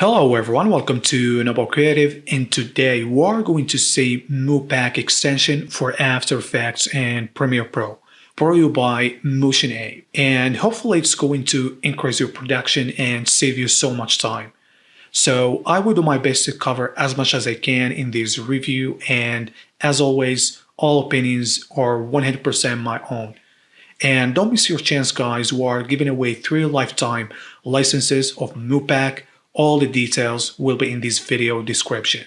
Hello everyone, welcome to Noble Creative, and today we are going to see MoPack extension for After Effects and Premiere Pro, brought to you by Motion Aid. And hopefully it's going to increase your production and save you so much time. So I will do my best to cover as much as I can in this review, and as always, all opinions are 100% my own. And don't miss your chance, guys. We are giving away 3 lifetime licenses of MoPack. All the details will be in this video description.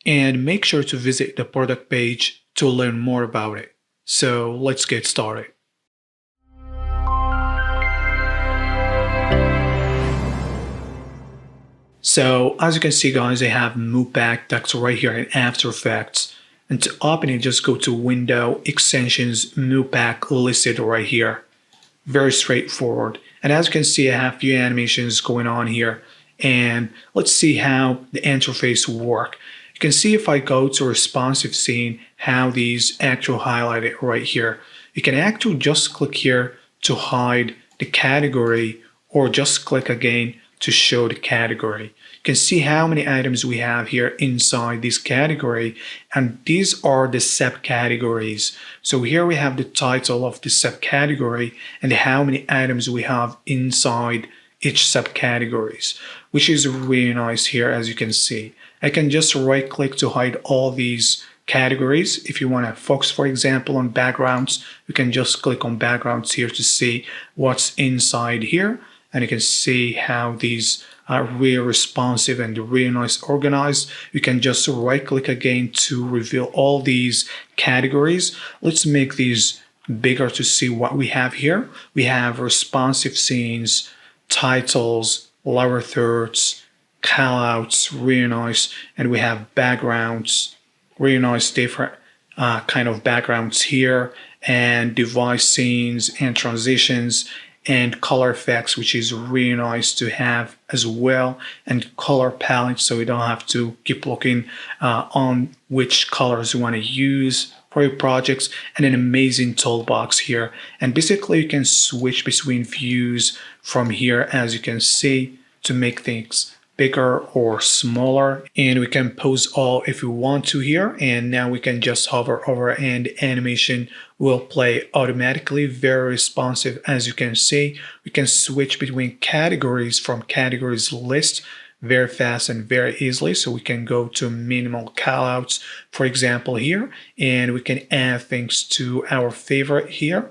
And make sure to visit the product page to learn more about it. So let's get started. So as you can see, guys, I have MoPack that's right here in After Effects. And to open it, just go to Window, Extensions, MoPack listed right here. Very straightforward. And as you can see, I have a few animations going on here. And let's see how the interface work. You can see if I go to responsive scene, how these actually highlighted right here. You can actually just click here to hide the category, or just click again to show the category. You can see how many items we have here inside this category, and these are the subcategories. So here we have the title of the subcategory and how many items we have inside each subcategories, which is really nice here. As you can see, I can just right click to hide all these categories. If you want to focus, for example, on backgrounds, you can just click on backgrounds here to see what's inside here, and you can see how these are really responsive and really nice organized. You can just right click again to reveal all these categories. Let's make these bigger to see what we have here. We have responsive scenes, titles, lower thirds, callouts, really nice, and we have backgrounds, really nice, different kind of backgrounds here, and device scenes and transitions, and color effects, which is really nice to have as well, and color palette, so we don't have to keep looking on which colors you want to use for your projects, and an amazing toolbox here. And basically you can switch between views from here, as you can see, to make things bigger or smaller, and we can pause all if we want to here. And now we can just hover over and the animation will play automatically, very responsive. As you can see, we can switch between categories from categories list very fast and very easily. So we can go to minimal callouts, for example, here, and we can add things to our favorite here.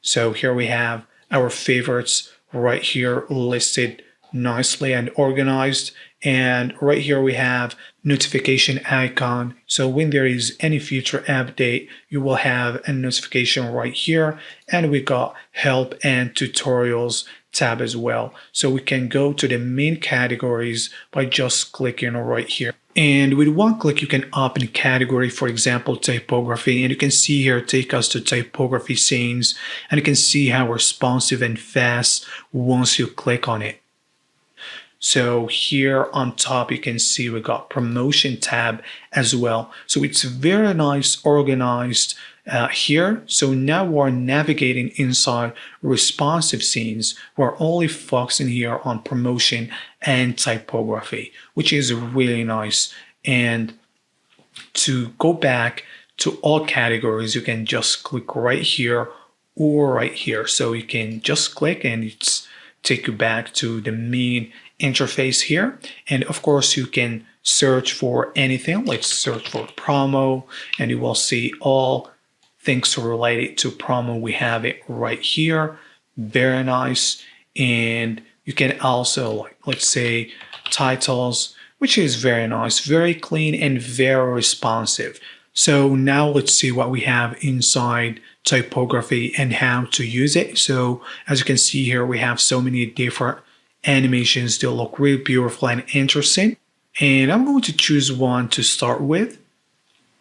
So here we have our favorites right here listed nicely and organized, and right here we have notification icon. So when there is any future update, you will have a notification right here, and we got help and tutorials tab as well. So we can go to the main categories by just clicking right here, and with one click you can open a category, for example typography, and you can see here take us to typography scenes, and you can see how responsive and fast once you click on it. So here on top you can see we got promotion tab as well. So it's very nice organized here. So now we're navigating inside responsive scenes. We're only focusing here on promotion and typography, which is really nice. And to go back to all categories, you can just click right here or right here. So you can just click and it's take you back to the main interface here. And of course you can search for anything. Let's search for promo, and you will see all things related to promo. We have it right here, very nice. And you can also, let's say, titles, which is very nice, very clean and very responsive. So now let's see what we have inside typography and how to use it. So as you can see here, we have so many different animations. They look really beautiful and interesting, and I'm going to choose one to start with.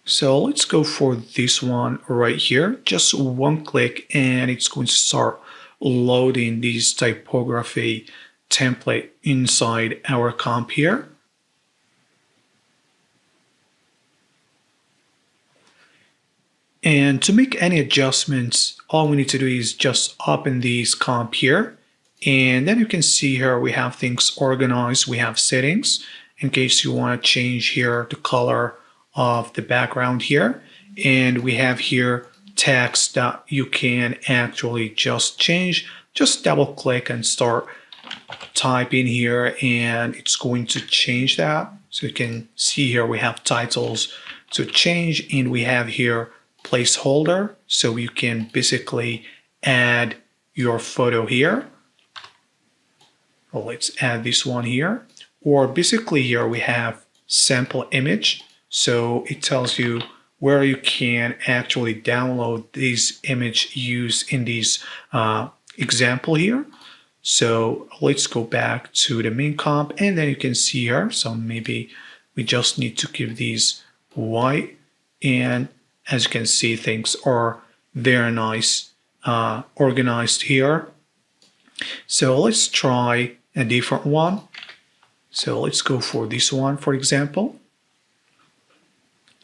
So let's go for this one right here. Just one click and it's going to start loading this typography template inside our comp here. And to make any adjustments, all we need to do is just open this comp here And then you can see here we have things organized. We have settings in case you want to change here the color of the background here. And we have here text that you can actually just change. Just double click and start typing here and it's going to change that. So you can see here we have titles to change, and we have here placeholder. So you can basically add your photo here. Well, let's add this one here. Or basically here we have sample image. So it tells you where you can actually download this image used in this example here. So let's go back to the main comp, and then you can see here. So maybe we just need to keep these white. And as you can see, things are very nice, organized here. So let's try a different one. So let's go for this one, for example.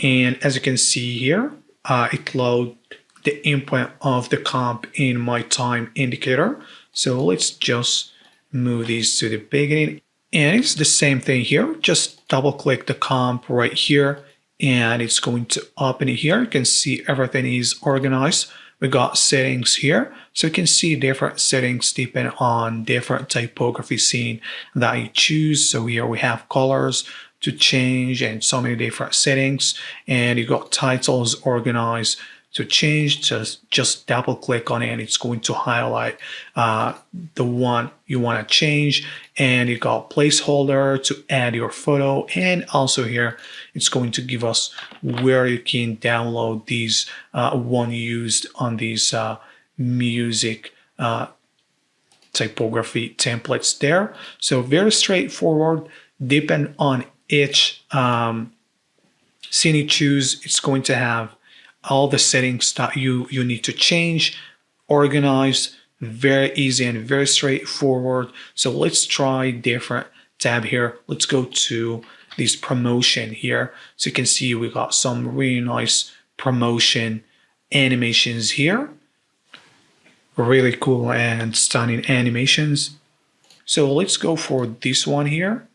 And as you can see here, it loads the input of the comp in my time indicator. So let's just move these to the beginning. And it's the same thing here. Just double click the comp right here and it's going to open it here. You can see everything is organized. We got settings here. So you can see different settings depending on different typography scene that you choose. So here we have colors to change and so many different settings. And you got titles organized to change. Just double click on it and it's going to highlight the one you want to change. And you got placeholder to add your photo, and also here it's going to give us where you can download these one used on these music typography templates there. So very straightforward. Depend on each scene you choose, it's going to have all the settings that you need to change, organized, very easy and very straightforward. So let's try different tab here. Let's go to this promotion here. So you can see we got some really nice promotion animations here. Really cool and stunning animations. So let's go for this one here.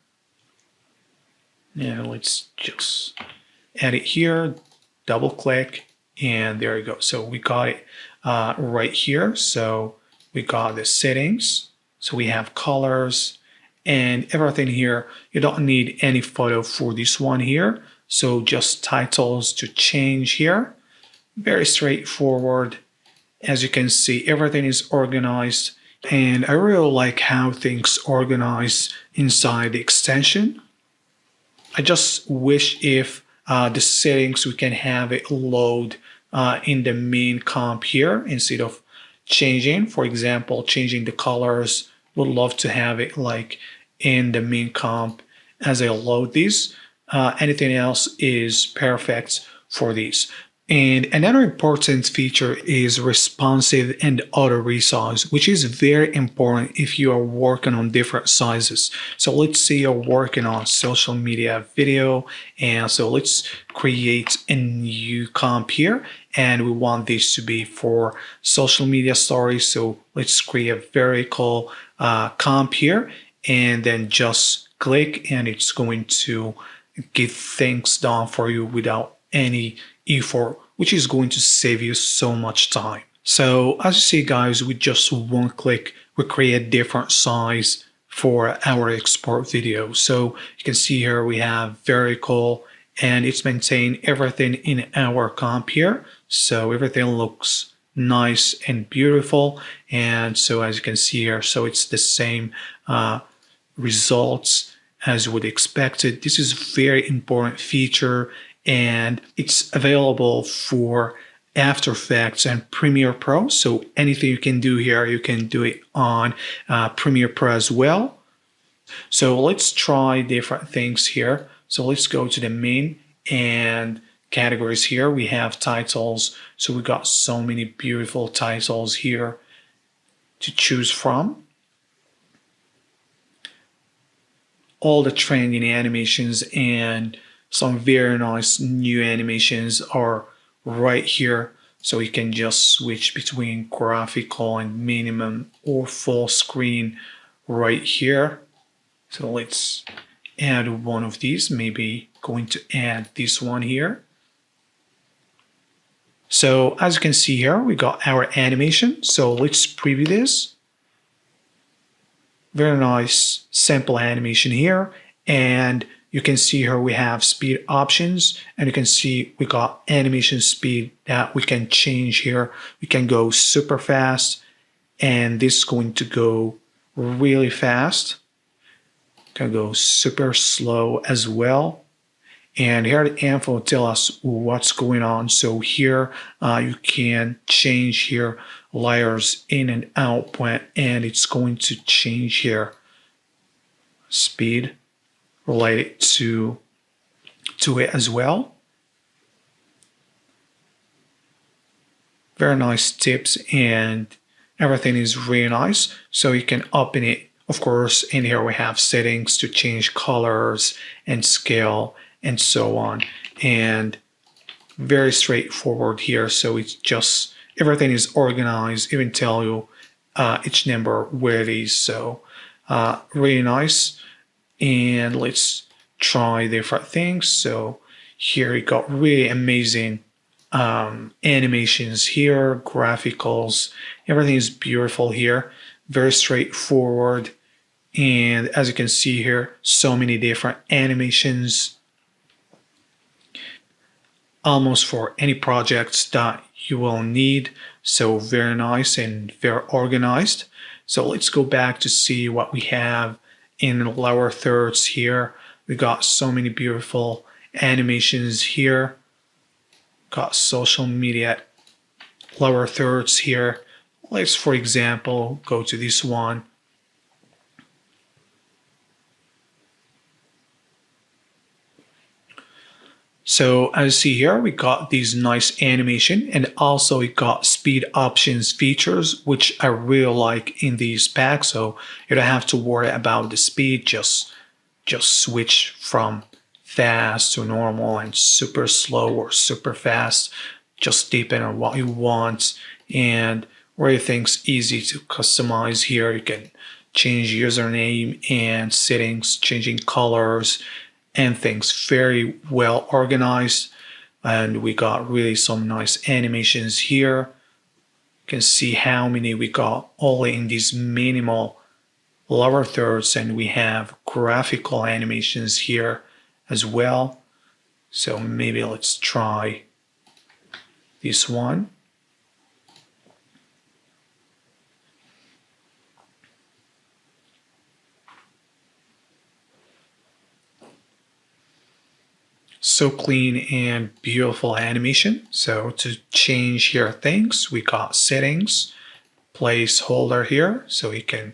And let's just add it here, double click, and there you go. So we got it right here. So we got the settings. So we have colors and everything here. You don't need any photo for this one here. So just titles to change here. Very straightforward. As you can see, everything is organized. And I really like how things organize inside the extension. I just wish if the settings we can have it load in the main comp here instead of changing. For example, changing the colors. Would love to have it like in the main comp as I load these. Anything else is perfect for these. And another important feature is responsive and auto resize, which is very important if you are working on different sizes. So let's say you're working on social media video, and so let's create a new comp here, and we want this to be for social media stories. So let's create a vertical comp here, and then just click, and it's going to get things done for you without any effort, which is going to save you so much time. So as you see, guys, with just one click, we create different size for our export video. So you can see here we have vertical, and it's maintained everything in our comp here. So everything looks nice and beautiful. And so as you can see here, so it's the same results as you would expect it. This is a very important feature, and it's available for After Effects and Premiere Pro. So anything you can do here, you can do it on Premiere Pro as well. So let's try different things here. So let's go to the main and categories here. We have titles. So we got so many beautiful titles here to choose from. All the trending animations and some very nice new animations are right here. So you can just switch between graphical and minimum or full screen right here. So let's add one of these, maybe going to add this one here. So as you can see here, we got our animation. So let's preview this. Very nice, simple animation here. And you can see here we have speed options, and you can see we got animation speed that we can change here. We can go super fast, and this is going to go really fast. Can go super slow as well. And here the info will tell us what's going on. So here you can change here layers in and out, and it's going to change here speed related to it as well. Very nice tips, and everything is really nice. So you can open it. Of course, in here we have settings to change colors and scale and so on, and very straightforward here. So it's just everything is organized, even tell you each number where it is. So really nice. And let's try different things. So here you got really amazing animations here, graphicals, everything is beautiful here, very straightforward. And as you can see here, so many different animations, almost for any projects that you will need. So very nice and very organized. So let's go back to see what we have in the lower thirds here. We got so many beautiful animations here. Got social media lower thirds here. Let's, for example, go to this one. So as you see here, we got these nice animation, and also we got speed options features, which I really like in these packs. So you don't have to worry about the speed, just switch from fast to normal and super slow or super fast, just depending on what you want. And everything's easy to customize here. You can change username and settings, changing colors and things, very well organized. And we got really some nice animations here. You can see how many we got all in these minimal lower thirds, and we have graphical animations here as well. So maybe let's try this one. So clean and beautiful animation. So to change here things, we got settings, placeholder here, so you can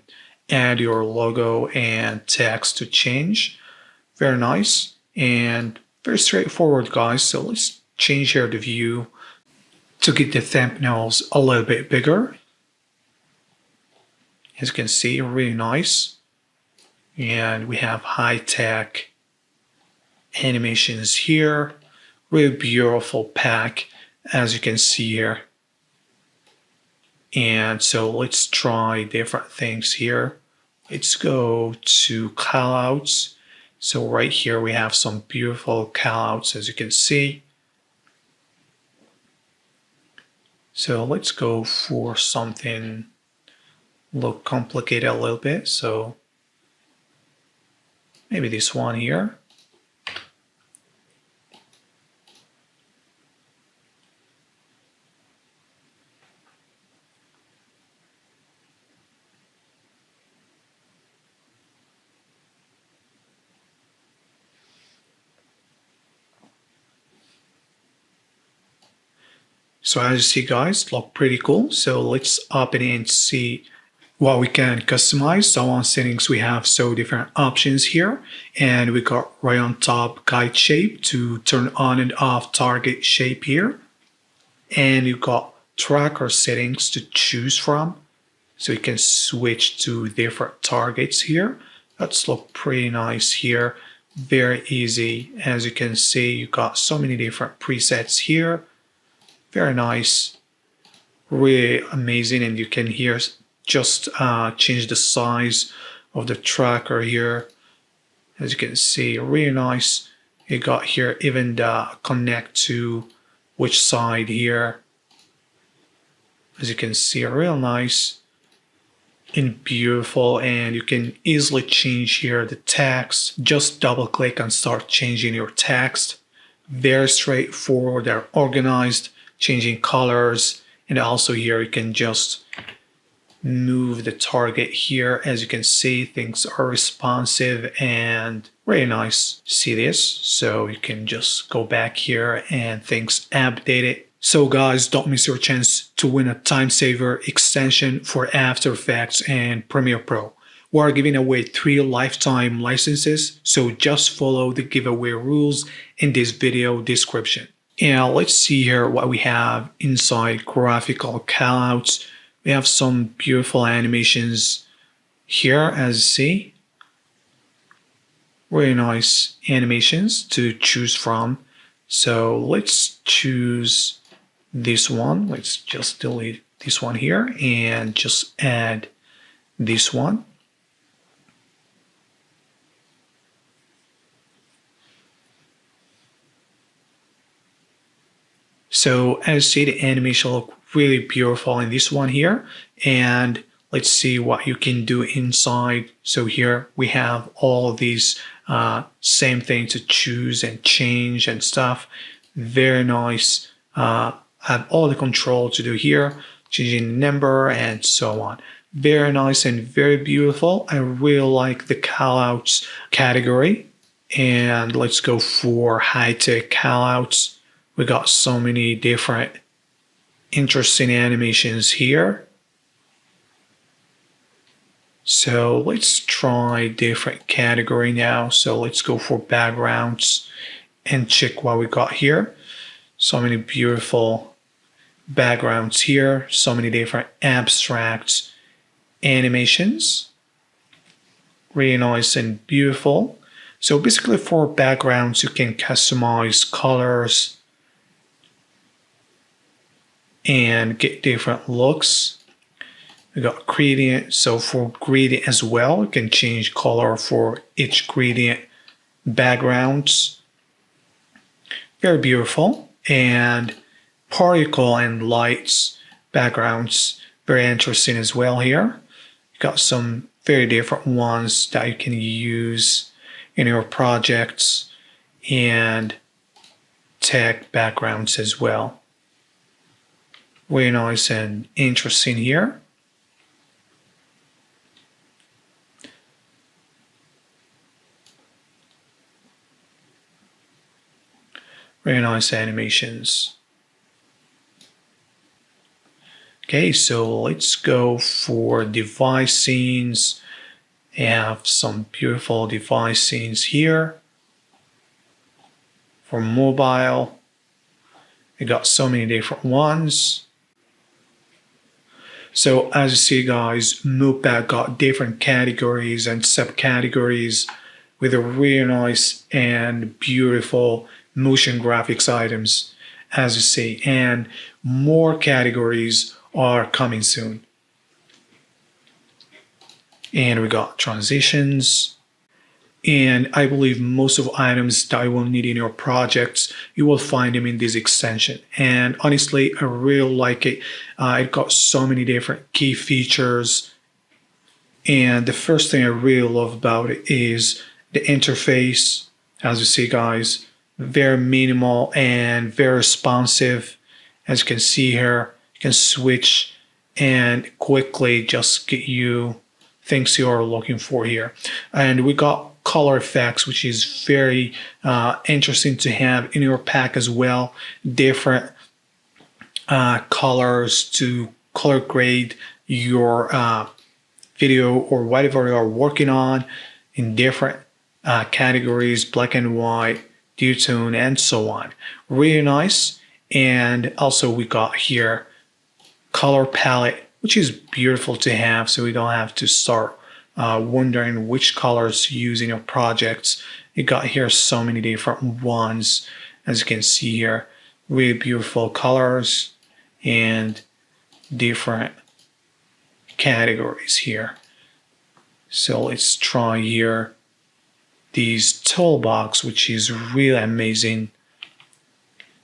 add your logo and text to change. Very nice and very straightforward, guys. So let's change here the view to get the thumbnails a little bit bigger. As you can see, really nice. And we have high-tech animations here. Really beautiful pack, as you can see here. And so let's try different things here. Let's go to callouts. So right here we have some beautiful callouts, as you can see. So let's go for something look complicated a little bit. So maybe this one here. So as you see, guys, look pretty cool. So let's open it and see what we can customize. So on settings, we have so different options here, and we got right on top guide shape to turn on and off target shape here. And you got tracker settings to choose from. So you can switch to different targets here. That's look pretty nice here. Very easy. As you can see, you got so many different presets here. Very nice. Really amazing. And you can here just change the size of the tracker here. As you can see, really nice. You got here even the connect to which side here. As you can see, real nice and beautiful, and you can easily change here the text. Just double click and start changing your text. Very straightforward, they're organized, changing colors, and also here you can just move the target here. As you can see, things are responsive and very nice. See this? So you can just go back here and things updated. So guys, don't miss your chance to win a time saver extension for After Effects and Premiere Pro. We are giving away 3 lifetime licenses, so just follow the giveaway rules in this video description. And let's see here what we have inside Graphical Callouts. We have some beautiful animations here, as you see. Really nice animations to choose from. So let's choose this one. Let's just delete this one here and just add this one. So as you see, the animation look really beautiful in this one here. And let's see what you can do inside. So here we have all of these same thing to choose and change and stuff. Very nice. Have all the control to do here, changing the number and so on. Very nice and very beautiful. I really like the callouts category. And let's go for high-tech callouts. We got so many different interesting animations here. So let's try different category now. So let's go for backgrounds and check what we got here. So many beautiful backgrounds here, so many different abstract animations. Really nice and beautiful. So basically for backgrounds, you can customize colors and get different looks. We got gradient. So for gradient as well, you can change color for each gradient backgrounds. Very beautiful. And particle and lights backgrounds, very interesting as well here. You got some very different ones that you can use in your projects, and tech backgrounds as well. Very nice and interesting here. Very nice animations. Okay, so let's go for device scenes. I have some beautiful device scenes here. For mobile, we got so many different ones. So as you see guys, MoPack got different categories and subcategories with a really nice and beautiful motion graphics items, as you see, and more categories are coming soon. And we got transitions, and I believe most of the items that you will need in your projects, you will find them in this extension. And honestly, I really like it. It got so many different key features, and the first thing I really love about it is the interface. As you see guys, very minimal and very responsive. As you can see here, you can switch and quickly just get you things you're looking for here. And we got color effects, which is very interesting to have in your pack as well. Different colors to color grade your video or whatever you're working on in different categories, black and white, duotone, and so on. Really nice. And also we got here color palette, which is beautiful to have, so we don't have to start wondering which colors to use in your projects. You got here so many different ones, as you can see here. really beautiful colors and different categories here. So let's try here these Toolbox, which is really amazing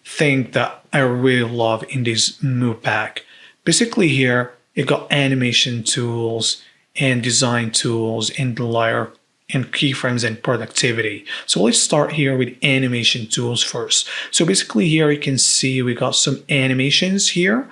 thing that I really love in this MoPack. Basically here, you got animation tools and design tools and layer and keyframes and productivity. So let's start here with animation tools first. So basically here you can see we got some animations here.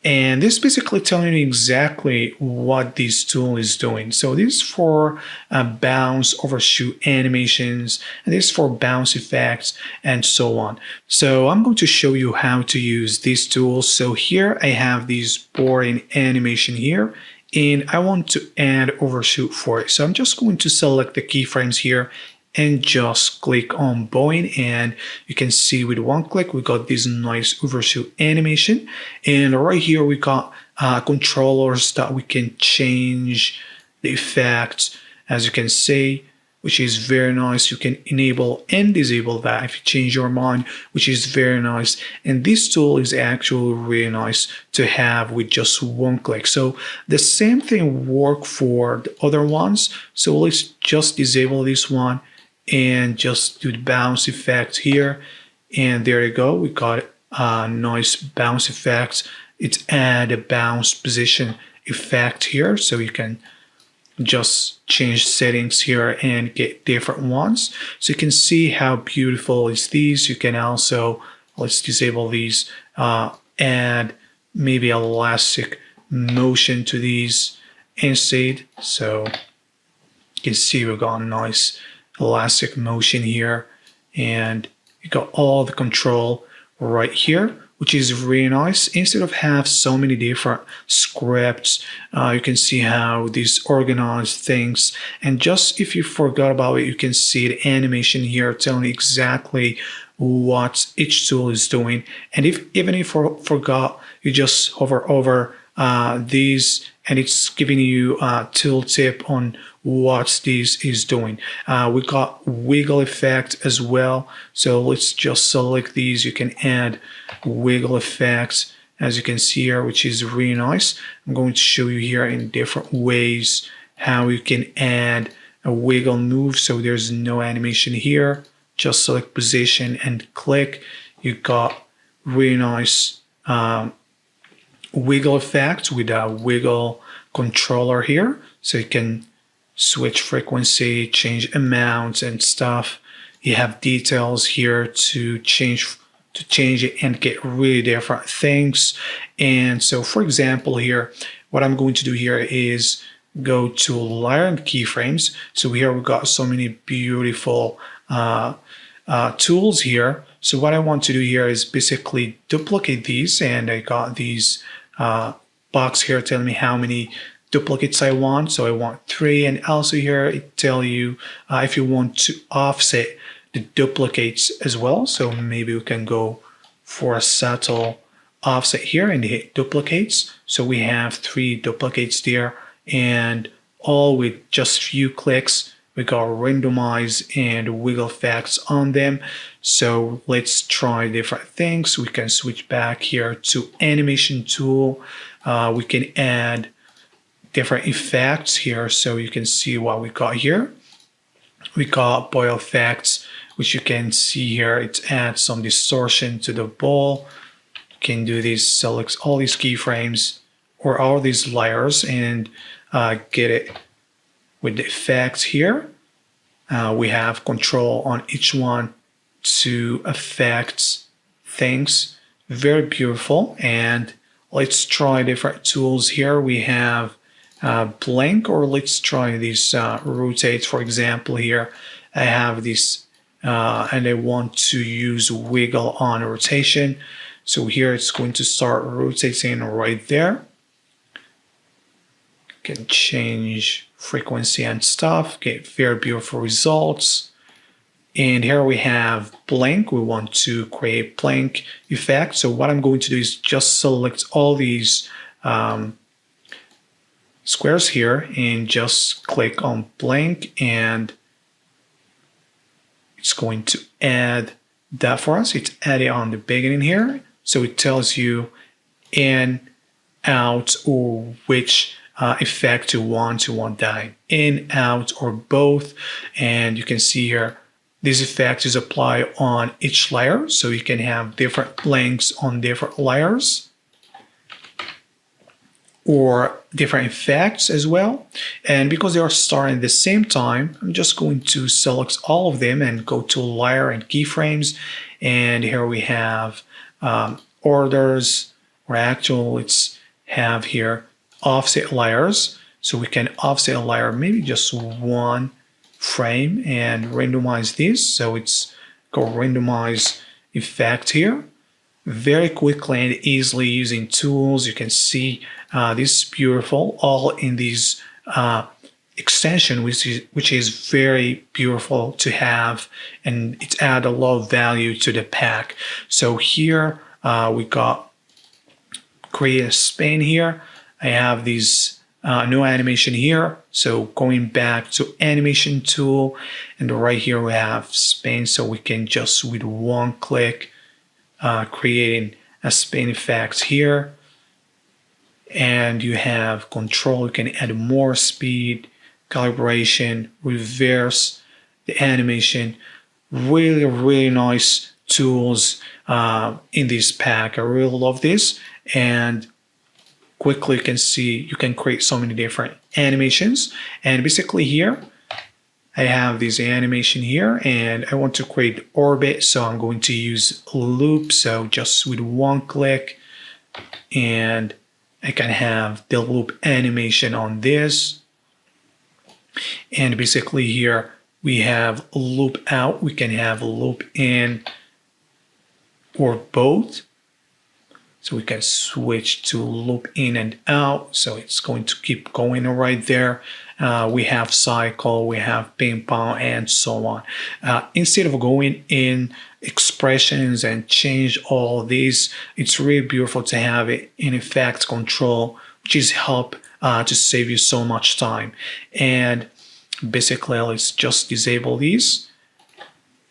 And this is basically telling you exactly what this tool is doing. So this is for bounce, overshoot animations, and this is for bounce effects, and so on. So I'm going to show you how to use these tools. So here I have this boring animation here, and I want to add overshoot for it. So I'm just going to select the keyframes here and just click on bowing, and you can see with one click we got this nice overshoot animation. And right here we got controllers that we can change the effects, as you can see, which is very nice. You can enable and disable that if you change your mind, which is very nice. And this tool is actually really nice to have with just one click. So the same thing works for the other ones. So let's just disable this one and just do the bounce effect here, and there you go, we got a nice bounce effect. It's add a bounce position effect here, so you can just change settings here and get different ones. So you can see how beautiful is these. You can also, let's disable these, add maybe elastic motion to these instead. So you can see we got a nice elastic motion here, and you got all the control right here, which is really nice. Instead of have so many different scripts, you can see how these organize things. And just if you forgot about it, you can see the animation here telling you exactly what each tool is doing. And even if you forgot, you just hover over these, and it's giving you a tooltip on what this is doing. We got wiggle effect as well. So let's just select these. You can add wiggle effects, as you can see here, which is really nice. I'm going to show you here in different ways how you can add a wiggle move. So there's no animation here. Just select position and click. You got really nice wiggle effects with a wiggle controller here. So you can switch frequency, change amounts and stuff. You have details here to change it and get really different things. And so for example here, what I'm going to do here is go to layer and keyframes. So here we've got so many beautiful tools here. So what I want to do here is basically duplicate these, and I got these box here telling me how many duplicates I want. So I want 3, and also here it tell you if you want to offset the duplicates as well. So maybe we can go for a subtle offset here and hit duplicates. So we have 3 duplicates there, and all with just few clicks we got randomize and wiggle effects on them. So let's try different things. We can switch back here to animation tool. We can add different effects here, so you can see what we got here. We got boil effects, which you can see here. It adds some distortion to the ball. You can do this, select all these keyframes or all these layers and get it with the effects here. We have control on each one to affect things. Very beautiful. And let's try different tools here. We have blank, or let's try this rotate. For example, here I have this and I want to use wiggle on rotation. So here it's going to start rotating right there. You can change frequency and stuff, get very beautiful results. And here we have blank. We want to create blank effect. So what I'm going to do is just select all these squares here and just click on blank, and it's going to add that for us. It's added on the beginning here. So it tells you in, out, or which effect you want that in, out, or both. And you can see here, this effect is applied on each layer. So you can have different lengths on different layers, or different effects as well. And because they are starting at the same time, I'm just going to select all of them and go to layer and keyframes. And here we have orders, or actually let's have here offset layers. So we can offset a layer, maybe just one frame, and randomize this. So it's called randomize effect here. Very quickly and easily using tools. You can see this is beautiful, all in this extension, which is very beautiful to have, and it's add a lot of value to the pack. So here we got create a span here. I have these no animation here. So going back to animation tool, and right here we have span. So we can just with one click creating a span effect here. And you have control, you can add more speed, calibration, reverse the animation. Really, really nice tools in this pack. I really love this. And quickly you can see you can create so many different animations. And basically here I have this animation here, and I want to create orbit, so I'm going to use loop. So just with one click, and I can have the loop animation on this. And basically here we have loop out, we can have loop in, or both. So we can switch to loop in and out. So it's going to keep going right there. We have cycle, we have ping pong, and so on. Instead of going in expressions and change all these, it's really beautiful to have it in effect control, which is help to save you so much time. And basically let's just disable these.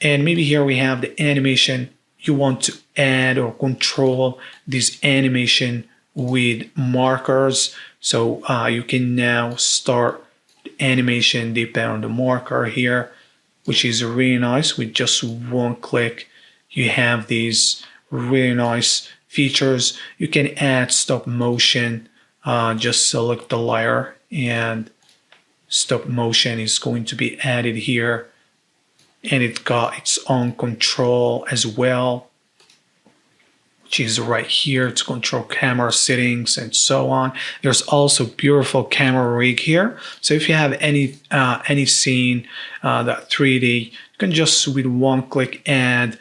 And maybe here we have the animation. You want to add or control this animation with markers. So you can now start the animation depending on the marker here, which is really nice. With just one click, you have these really nice features. You can add stop motion. Just select the layer, and stop motion is going to be added here. And it got its own control as well, which is right here to control camera settings and so on. There's also beautiful camera rig here. So if you have any scene that 3D, you can just with one click add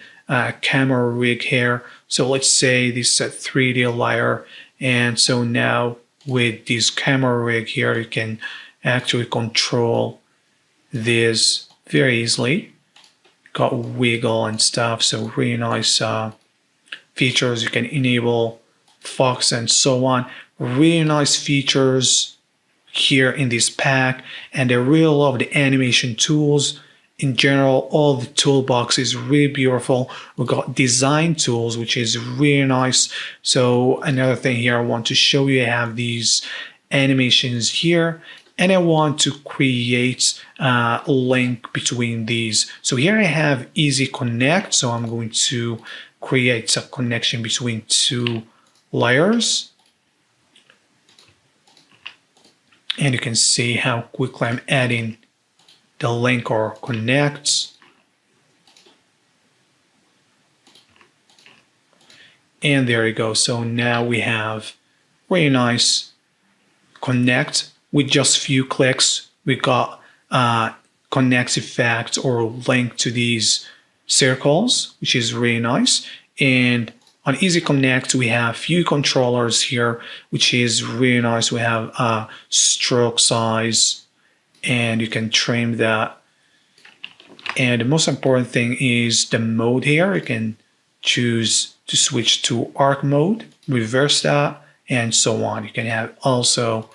camera rig here. So let's say this is a 3D layer, and so now with this camera rig here, you can actually control this very easily. Got wiggle and stuff, so really nice features. You can enable Fox and so on. Really nice features here in this pack, and I really love the animation tools. In general, all the toolbox is really beautiful. We got design tools, which is really nice. So another thing here I want to show you, I have these animations here, and I want to create a link between these. So here I have easy connect. So I'm going to create a connection between two layers. And you can see how quickly I'm adding the link or connect. And there you go. So now we have really nice connect. With just few clicks, we got connect effect or link to these circles, which is really nice. And on Easy Connect, we have few controllers here, which is really nice. We have stroke size, and you can trim that. And the most important thing is the mode here. You can choose to switch to arc mode, reverse that, and so on. You can have also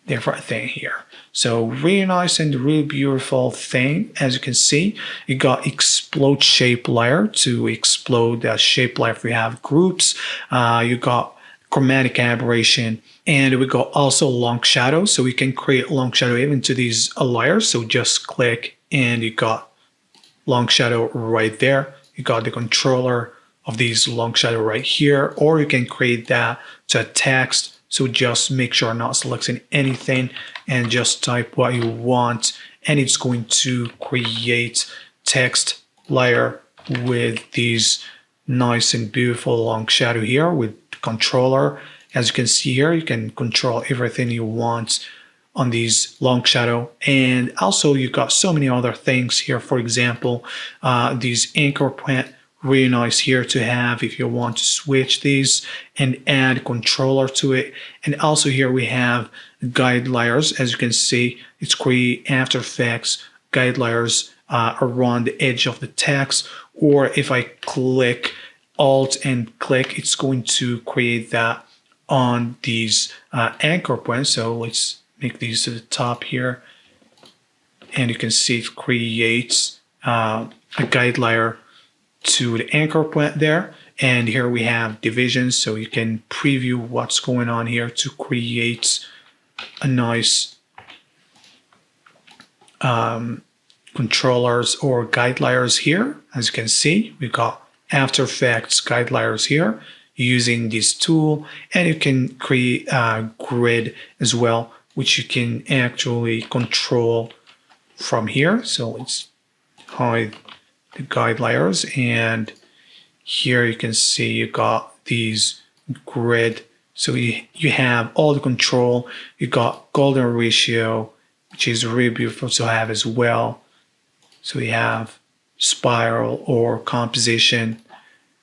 different thing here. So really nice and really beautiful thing. As you can see, you got explode shape layer to explode the shape layer if you have groups. You got chromatic aberration, and we got also long shadow. So we can create long shadow even to these layers. So just click and you got long shadow right there. You got the controller of these long shadow right here, or you can create that to a text. So just make sure not selecting anything and just type what you want, and it's going to create text layer with these nice and beautiful long shadow here with controller. As you can see here, you can control everything you want on these long shadow, and also you got so many other things here. For example, these anchor point, really nice here to have if you want to switch these and add controller to it. And also here we have guide layers. As you can see, it's create After Effects guide layers around the edge of the text, or if I click Alt and click, it's going to create that on these anchor points. So let's make these to the top here, and you can see it creates a guide layer to the anchor point there. And here we have divisions, so you can preview what's going on here to create a nice controllers or guide layers here. As you can see, we got After Effects guide layers here using this tool, and you can create a grid as well, which you can actually control from here. So let's hide the guide layers, and here you can see you got these grid. So you have all the control. You got golden ratio, which is really beautiful to have as well. So you have spiral or composition.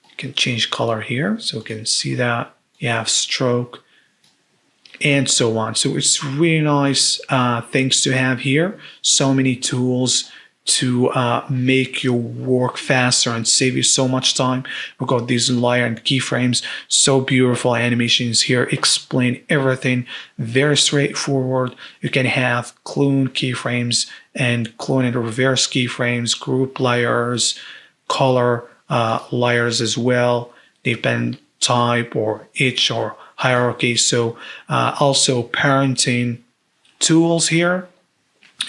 You can change color here, so you can see that. You have stroke and so on. So it's really nice things to have here. So many tools to make your work faster and save you so much time. We've got these layer and keyframes, so beautiful animations here, explain everything, very straightforward. You can have clone keyframes and clone and reverse keyframes, group layers, color layers as well, depend type or each or hierarchy. So also parenting tools here,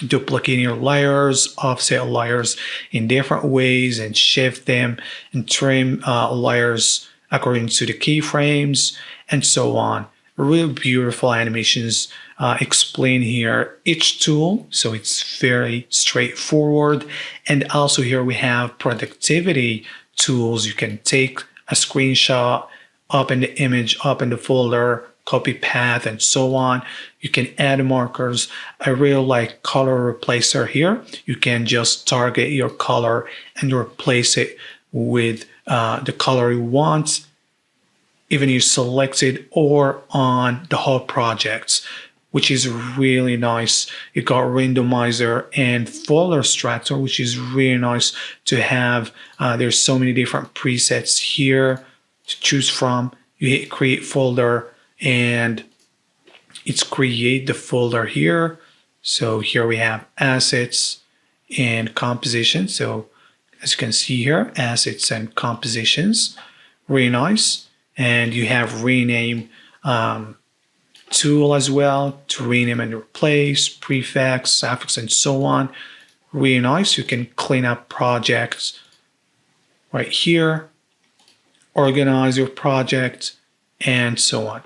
duplicating your layers, offset layers in different ways and shift them and trim layers according to the keyframes and so on. Really beautiful animations explain here each tool, so it's very straightforward. And also here we have productivity tools. You can take a screenshot, open the image, open the folder, copy path, and so on. You can add markers. I really like color replacer here. You can just target your color and replace it with the color you want, even you select it or on the whole projects, which is really nice. You got randomizer and folder extractor, which is really nice to have. There's so many different presets here to choose from. You hit create folder and it's create the folder here. So here we have assets and composition. So as you can see here, assets and compositions, really nice. And you have rename tool as well to rename and replace, prefix, suffix, and so on. Really nice. You can clean up projects right here, organize your project, and so on.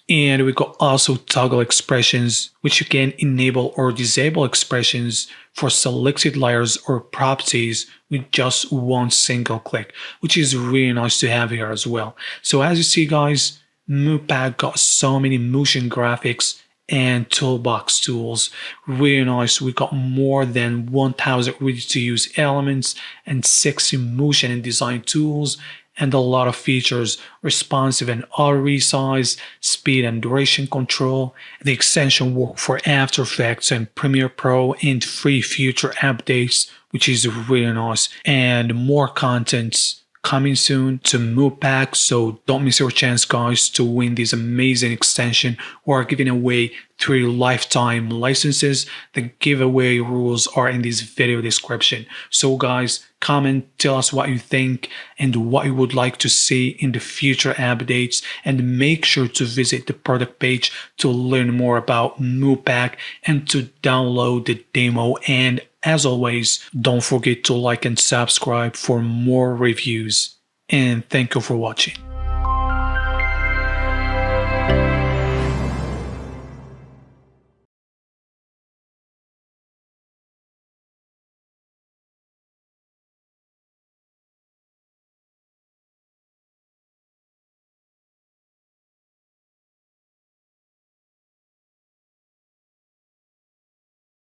And we got also toggle expressions, which you can enable or disable expressions for selected layers or properties with just one single click, which is really nice to have here as well. So as you see, guys, MoPack got so many motion graphics and toolbox tools. Really nice. We got more than 1,000 ready to use elements and 60 motion and design tools, and a lot of features, responsive and auto resize, speed and duration control. The extension work for After Effects and Premiere Pro and free future updates, which is really nice, and more contents coming soon to MoPack, so don't miss your chance, guys, to win this amazing extension. We're giving away 3 lifetime licenses. The giveaway rules are in this video description. So guys, comment, tell us what you think and what you would like to see in the future updates, and make sure to visit the product page to learn more about MoPack and to download the demo. And as always, don't forget to like and subscribe for more reviews. And thank you for watching.